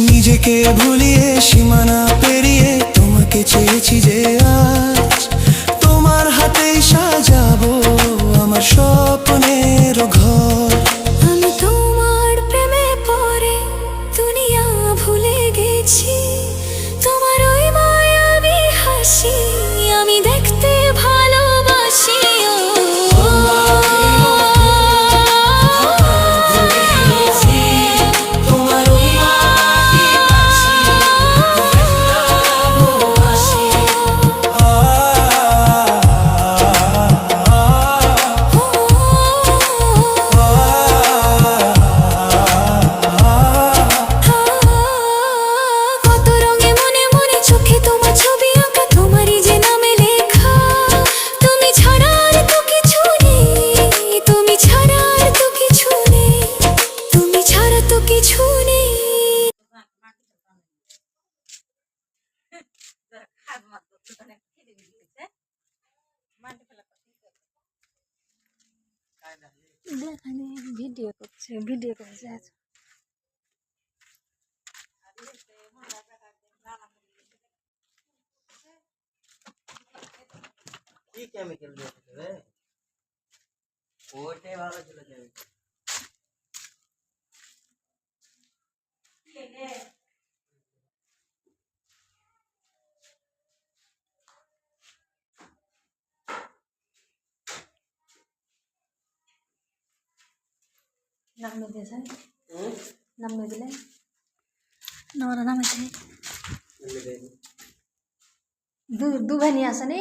নিজেকে ভুলিয়ে সীমানা পেরিয়ে তোমাকে চেয়েছি যে আজ তোমার হাতেই সাজাবো আমার স্বপ্নের ঘর। আমি তোমার প্রেমে পড়ে দুনিয়া ভুলে গেছি, তোমার ওই মায়াবী হাসি আমি দেখতে ভালোবাসি। দেখানে ভিডিও করছে, ভিডিও করেছে। কি কেমিক্যাল দিয়েছে রে? ওইটাই ভালো ছিল কেমিক্যাল। নাম দিয়েছে, নাম দিলে নাম আছে। দু ভাই নিয়ে আসেনি।